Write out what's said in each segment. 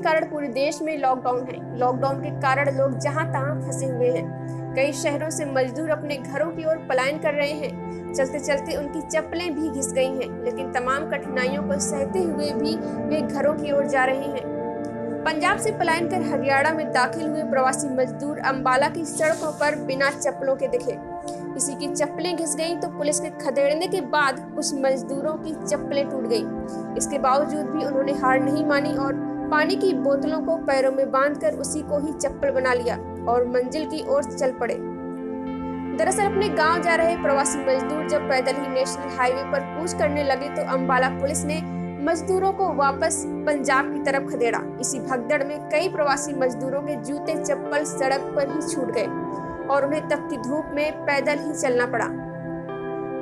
कारण पूरे देश में लॉकडाउन है। लॉकडाउन के कारण लोग जहां तहां फंसे हुए हैं। कई शहरों से मजदूर अपने घरों की ओर पलायन कर रहे हैं। चलते चलते उनकी चप्पलें भी घिस गई हैं, लेकिन तमाम कठिनाइयों को सहते हुए भी वे घरों की ओर जा रहे हैं। पंजाब से पलायन कर हरियाणा में दाखिल हुए प्रवासी मजदूर अंबाला की सड़कों पर बिना चप्पलों के दिखे। किसी की चप्पलें घिस गईं तो पुलिस के खदेड़ने के बाद कुछ मजदूरों की चप्पलें टूट गईं। इसके बावजूद भी उन्होंने हार नहीं मानी और पानी की बोतलों को पैरों में बांधकर उसी को ही चप्पल बना लिया और मंजिल की ओर चल पड़े। दरअसल अपने गांव जा रहे प्रवासी मजदूर जब पैदल ही नेशनल हाईवे पर कूच करने लगे तो अंबाला पुलिस ने मजदूरों को वापस पंजाब की तरफ खदेड़ा। इसी भगदड़ में कई प्रवासी मजदूरों के जूते चप्पल सड़क पर ही छूट गए और उन्हें तपती धूप में पैदल ही चलना पड़ा।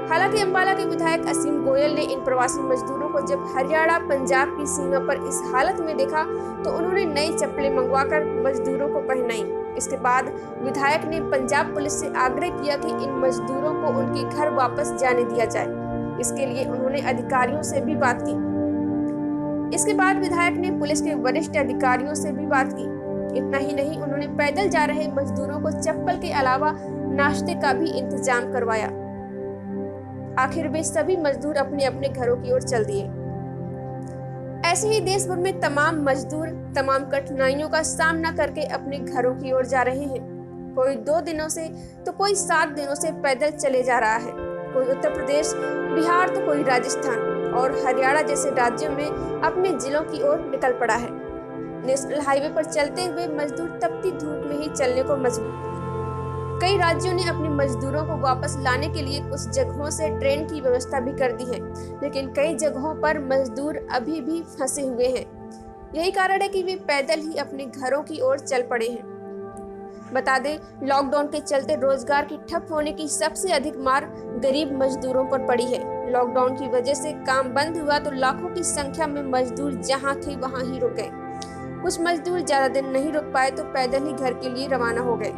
हालांकि अंबाला के विधायक असीम गोयल ने इन प्रवासी मजदूरों को जब हरियाणा पंजाब की सीमा पर इस हालत में देखा तो उन्होंने नई चप्पलें मंगवाकर मजदूरों को पहनाई। इसके बाद विधायक ने पंजाब पुलिस से आग्रह किया कि इन मजदूरों को उनके घर वापस जाने दिया जाए। इसके लिए उन्होंने अधिकारियों से भी बात की। इसके बाद विधायक ने पुलिस के वरिष्ठ अधिकारियों से भी बात की। इतना ही नहीं, उन्होंने पैदल जा रहे मजदूरों को चप्पल के अलावा नाश्ते का भी इंतजाम करवाया। आखिर वे सभी मजदूर अपने अपने घरों की ओर चल दिए। ऐसे ही देश भर में तमाम मजदूर तमाम कठिनाइयों का सामना करके अपने घरों की ओर जा रहे हैं। कोई 2 दिनों से तो कोई 7 दिनों से पैदल चले जा रहा है। कोई उत्तर प्रदेश, बिहार तो कोई राजस्थान और हरियाणा जैसे राज्यों में अपने जिलों की ओर निकल पड़ा है। नेशनल हाईवे पर चलते हुए मजदूर तपती धूप में ही चलने को मजबूर। कई राज्यों ने अपने मजदूरों को वापस लाने के लिए कुछ जगहों से ट्रेन की व्यवस्था भी कर दी है, लेकिन कई जगहों पर मजदूर अभी भी फंसे हुए हैं। यही कारण है कि वे पैदल ही अपने घरों की ओर चल पड़े हैं। बता दें, लॉकडाउन के चलते रोजगार की ठप होने की सबसे अधिक मार गरीब मजदूरों पर पड़ी है। लॉकडाउन की वजह से काम बंद हुआ तो लाखों की संख्या में मजदूर जहां थे वहां ही रुक गए। कुछ मजदूर ज्यादा दिन नहीं रुक पाए तो पैदल ही घर के लिए रवाना हो गए।